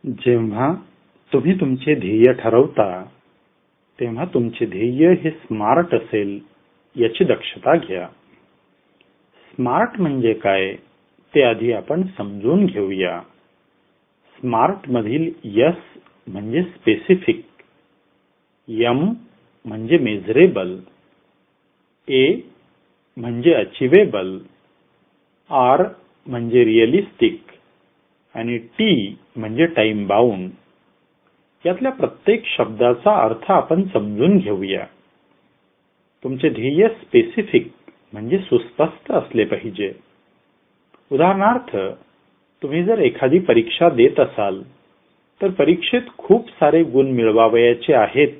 जेव्हा तुम्ही तुमचे ध्येय ठरवता तेव्हा तुमचे ध्येय हे स्मार्ट असेल याची दक्षता घ्या. स्मार्ट म्हणजे काय ते आधी आपण समजून घेऊया. स्मार्ट मधील एस म्हणजे स्पेसिफिक, एम म्हणजे मेजरेबल, ए म्हणजे अचिवेबल, आर म्हणजे रिअलिस्टिक आणि टी म्हणजे टाइम बाउंड. यातल्या प्रत्येक शब्दाचा अर्थ आपण समजून घेऊया. तुमचे ध्येय स्पेसिफिक म्हणजे सुस्पष्ट असले पाहिजे. उदाहरणार्थ, तुम्ही जर एखादी परीक्षा देत असाल तर परीक्षेत खूप सारे गुण मिळवावयाचे आहेत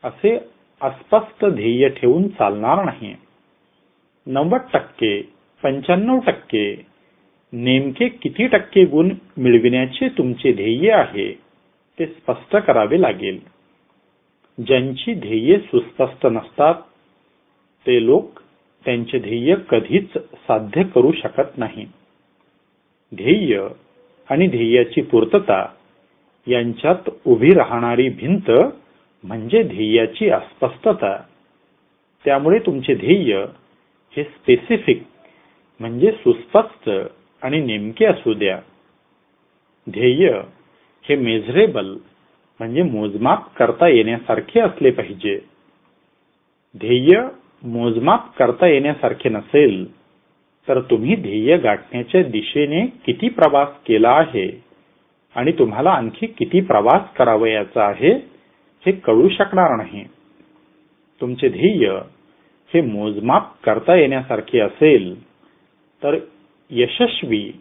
असे अस्पष्ट ध्येय ठेवून चालणार नाही. 90%, 95% नेमके किती टक्के गुण मिळविण्याचे तुमचे ध्येय आहे ते स्पष्ट करावे लागेल. ज्यांची ध्येये सुस्पष्ट नसतात ते लोक त्यांचे ध्येय कधीच साध्य करू शकत नाही. ध्येय आणि ध्येयाची पूर्तता यांच्यात उभी राहणारी भिंत म्हणजे ध्येयाची अस्पष्टता. त्यामुळे तुमचे ध्येय हे स्पेसिफिक म्हणजे सुस्पष्ट आणि नेमके असू द्या. ध्येय हे मेजरेबल म्हणजे मोजमाप करता येण्यासारखे असले पाहिजे. ध्येय मोजमाप करता येण्यासारखे नसेल तर तुम्ही ध्येय गाठण्याच्या दिशेने किती प्रवास केला आहे आणि तुम्हाला आणखी किती प्रवास करावयाचा आहे हे कळू शकणार नाही. तुमचे ध्येय हे मोजमाप करता येण्यासारखे असेल तर यशस्वी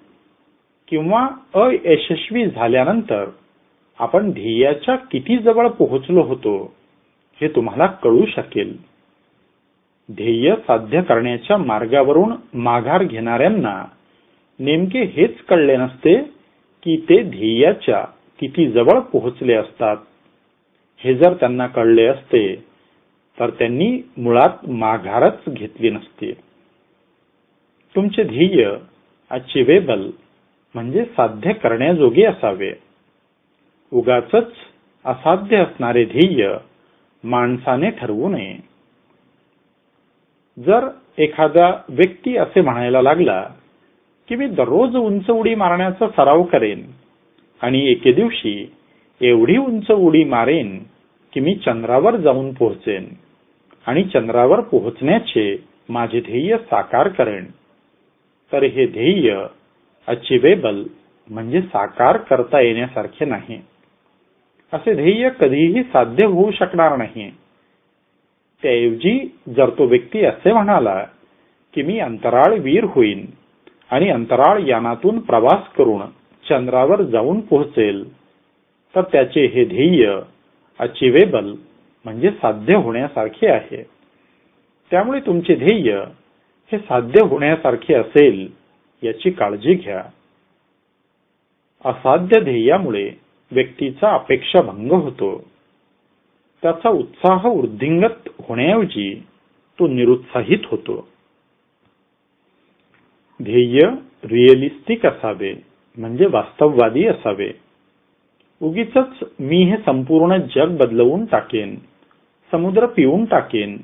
किंवा अयशस्वी झाल्यानंतर आपण ध्येयाच्या किती जवळ पोहोचलो होतो हे तुम्हाला कळू शकेल. ध्येय साध्य करण्याच्या मार्गावरून माघार घेणाऱ्यांना नेमके हेच कळले नसते की ते ध्येयाच्या किती जवळ पोहोचले असतात. हे जर त्यांना कळले असते तर त्यांनी मुळात माघारच घेतली नसती. तुमचे ध्येय अचिवेबल म्हणजे साध्य करण्याजोगे असावे. उगाचच असाध्य असणारे ध्येय माणसाने ठरवू नये. जर एखादा व्यक्ती असे म्हणायला लागला की मी दररोज उंच उडी मारण्याचा सराव करेन आणि एके दिवशी एवढी उंच उडी मारेन की मी चंद्रावर जाऊन पोहोचेन आणि चंद्रावर पोहोचण्याचे माझे ध्येय साकार करेन, तर हे ध्येय अचिवेबल म्हणजे साकार करता येण्यासारखे नाही. असे ध्येय कधीही साध्य होऊ शकणार नाही. त्याऐवजी जर तो व्यक्ती असे म्हणाला की मी अंतराळवीर होईन आणि अंतराळ यानातून प्रवास करून चंद्रावर जाऊन पोहोचेल, तर त्याचे हे ध्येय अचिवेबल म्हणजे साध्य होण्यासारखे आहे. त्यामुळे तुमचे ध्येय हे साध्य होण्यासारखे असेल याची काळजी घ्या. असाध्य ध्येयामुळे व्यक्तीचा अपेक्षाभंग होतो. त्याचा उत्साह वृद्धिंगत होण्याऐवजी तो निरुत्साहित होतो. ध्येय रिअलिस्टिक असावे म्हणजे वास्तववादी असावे. उगीचच मी हे संपूर्ण जग बदलवून टाकेन, समुद्र पिऊन टाकेन,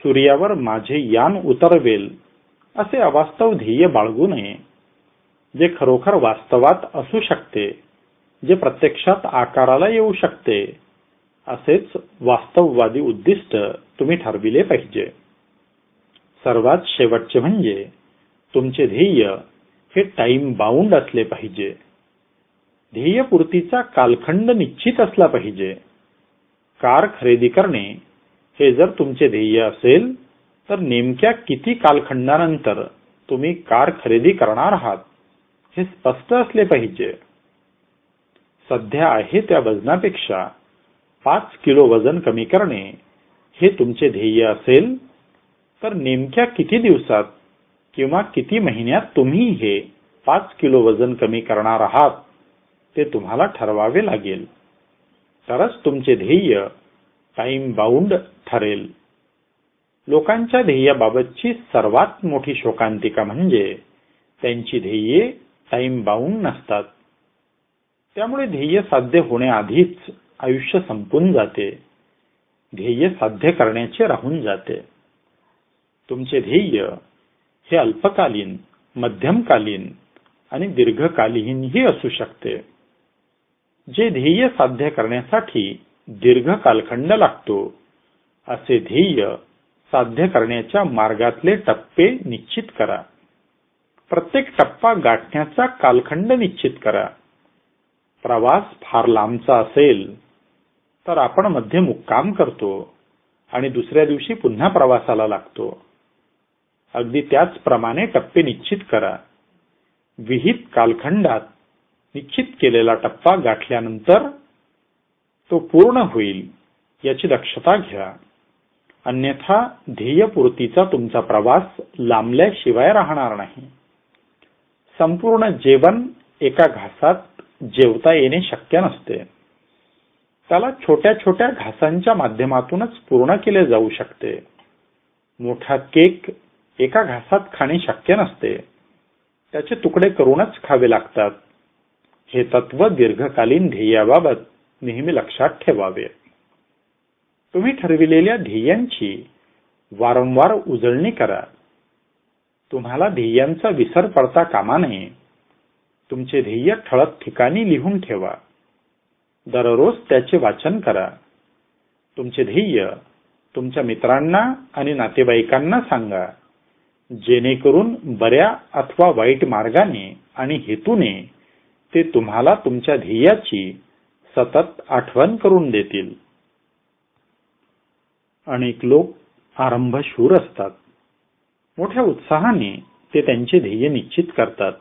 सूर्यावर माझे यान उतरवेल असे अवास्तव ध्येय बाळगू नये. जे खरोखर वास्तवात असू शकते, जे प्रत्यक्षात आकाराला येऊ शकते असेच वास्तववादी उद्दिष्ट तुम्ही ठरविले पाहिजे. सर्वात शेवटचे म्हणजे तुमचे ध्येय हे टाइम बाउंड असले पाहिजे. ध्येयपूर्तीचा कालखंड निश्चित असला पाहिजे. कार खरेदी करणे हे जर तुमचे ध्येय असेल तर नेमक्या किती कालखंडानंतर तुम्ही कार खरेदी करणार आहात हे स्पष्ट असले पाहिजे. सध्या आहे त्या वजनापेक्षा 5 किलो वजन कमी करणे हे तुमचे ध्येय असेल तर नेमक्या किती दिवसात किंवा किती महिन्यात तुम्ही हे 5 किलो वजन कमी करणार आहात ते तुम्हाला ठरवावे लागेल. तरच तुमचे ध्येय टाइम बाउंड ठरेल. लोकांच्या ध्येयाबाबतची सर्वात मोठी शोकांतिका म्हणजे त्यांची ध्येये टाइम बाउंड नसतात. त्यामुळे ध्येय साध्य होण्याआधीच आयुष्य संपून जाते. ध्येय साध्य करण्याचे राहून जाते. तुमचे ध्येय हे अल्पकालीन, मध्यमकालीन आणि दीर्घकालीनही असू शकते. जे ध्येय साध्य करण्यासाठी दीर्घ कालखंड लागतो, असे ध्येय साध्य करण्याच्या मार्गातले टप्पे निश्चित करा. प्रत्येक टप्पा गाठण्याचा कालखंड निश्चित करा. प्रवास फार लांबचा असेल तर आपण मध्ये मुक्काम करतो आणि दुसऱ्या दिवशी पुन्हा प्रवासाला लागतो. अगदी त्याचप्रमाणे टप्पे निश्चित करा. विहित कालखंडात निश्चित केलेला टप्पा गाठल्यानंतर तो पूर्ण होईल याची दक्षता घ्या. अन्यथा ध्येयपूर्तीचा तुमचा प्रवास लांबल्याशिवाय राहणार नाही. संपूर्ण जेवण एका घासात जेवता येणे शक्य नसते. त्याला छोट्या छोट्या घासांच्या माध्यमातूनच पूर्ण केले जाऊ शकते. मोठा केक एका घासात खाणे शक्य नसते. त्याचे तुकडे करूनच खावे लागतात. हे तत्व दीर्घकालीन ध्येयाबाबत नेहमी लक्षात ठेवावे. तुम्ही ठरविलेल्या ध्येयांची वारंवार उजळणी करा. तुम्हाला ध्येयांचा विसर पडता कामा नये. तुमचे ध्येय ठळक ठिकाणी लिहून ठेवा. दररोज त्याचे वाचन करा. तुमचे ध्येय तुमच्या मित्रांना आणि नातेवाईकांना सांगा, जेणेकरून बऱ्या अथवा वाईट मार्गाने आणि हेतूने ते तुम्हाला तुमच्या ध्येयाची सतत आठवण करून देतील. अनेक लोक आरंभशूर असतात. मोठ्या उत्साहाने ते त्यांचे ध्येय निश्चित करतात.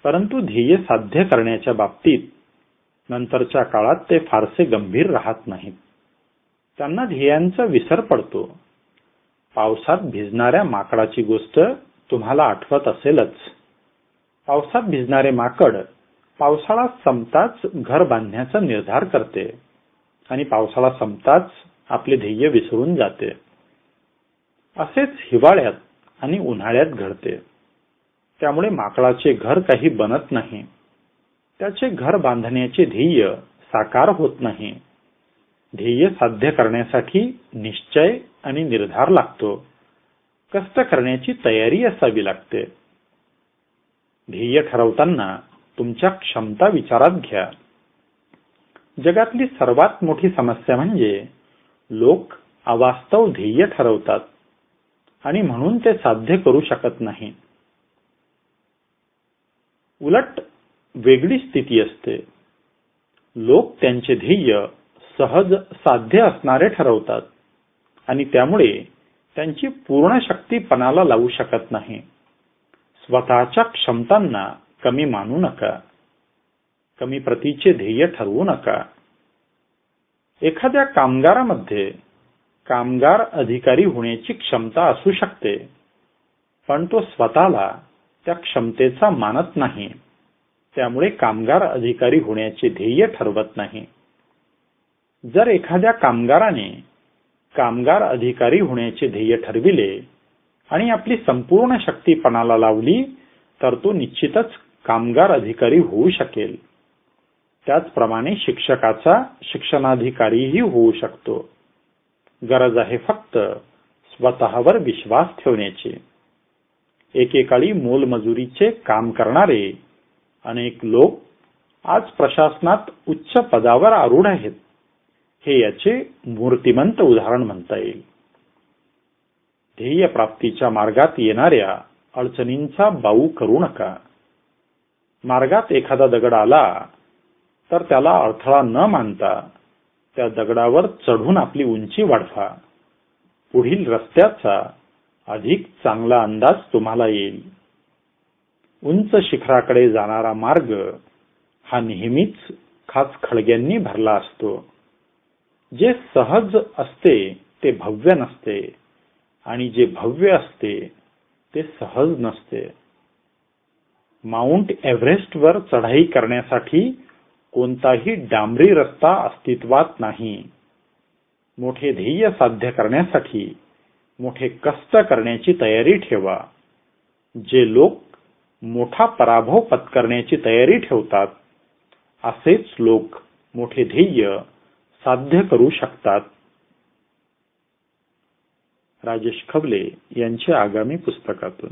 परंतु ध्येय साध्य करण्याच्या बाबतीत नंतरच्या काळात ते फारसे गंभीर राहत नाहीत. त्यांना ध्येयांचा विसर पडतो. पावसात भिजणाऱ्या माकडाची गोष्ट तुम्हाला आठवत असेलच. पावसात भिजणारे माकड पावसाळा संपताच घर बांधण्याचा निर्धार करते आणि पावसाळा संपताच आपले ध्येय विसरून जाते. असेच हिवाळ्यात आणि उन्हाळ्यात घडते. त्यामुळे माकडाचे घर काही बनत नाही. त्याचे घर बांधण्याचे ध्येय साकार होत नाही. ध्येय साध्य करण्यासाठी निश्चय आणि निर्धार लागतो. कष्ट करण्याची तयारी असावी लागते. ध्येय ठरवताना तुमच्या क्षमता विचारात घ्या. जगातली सर्वात मोठी समस्या म्हणजे लोक अवास्तव ध्येय ठरवतात आणि म्हणून ते साध्य करू शकत नाही. उलट वेगळी स्थिती असते. लोक त्यांचे ध्येय सहज साध्य असणारे ठरवतात आणि त्यामुळे त्यांची पूर्ण शक्ती पणाला लावू शकत नाही. स्वतःच्या क्षमतांना कमी मानू नका. कमी प्रतीचे ध्येय ठरवू नका. एखाद्या कामगारामध्ये कामगार अधिकारी होण्याची क्षमता असू शकते, पण तो स्वतःला त्या क्षमतेचा मानत नाही. त्यामुळे कामगार अधिकारी होण्याचे ध्येय ठरवत नाही. जर एखाद्या कामगाराने कामगार अधिकारी होण्याचे ध्येय ठरविले आणि आपली संपूर्ण शक्ती पणाला लावली तर तो निश्चितच कामगार अधिकारी होऊ शकेल. त्याचप्रमाणे शिक्षकाचा शिक्षणाधिकारीही होऊ शकतो. गरज आहे फक्त स्वतःवर विश्वास ठेवण्याची. एकेकाळी मोलमजुरीचे काम करणारे अनेक लोक आज प्रशासनात उच्च पदावर आरूढ आहेत. हे याचे मूर्तिमंत उदाहरण म्हणता येईल. ध्येय प्राप्तीच्या मार्गात येणाऱ्या अडचणींचा बाऊ करू नका. मार्गात एखादा दगड आला तर त्याला अडथळा न मानता त्या दगडावर चढून आपली उंची वाढवा. पुढील रस्त्याचा अधिक चांगला अंदाज तुम्हाला येईल. उंच शिखराकडे जाणारा मार्ग हा नेहमीच खास खळग्यांनी भरला असतो. जे सहज असते ते भव्य नसते आणि जे भव्य असते ते सहज नसते. माउंट एव्हरेस्टवर चढाई करण्यासाठी कोणताही डांबरी रस्ता अस्तित्वात नाही. मोठे ध्येय साध्य करण्यासाठी मोठे कष्ट करण्याची तयारी ठेवा. जे लोक मोठा पराभव पत्करण्याची तयारी ठेवतात असेच लोक मोठे ध्येय साध्य करू शकतात. राजेश खबले यांच्या आगामी पुस्तकातून.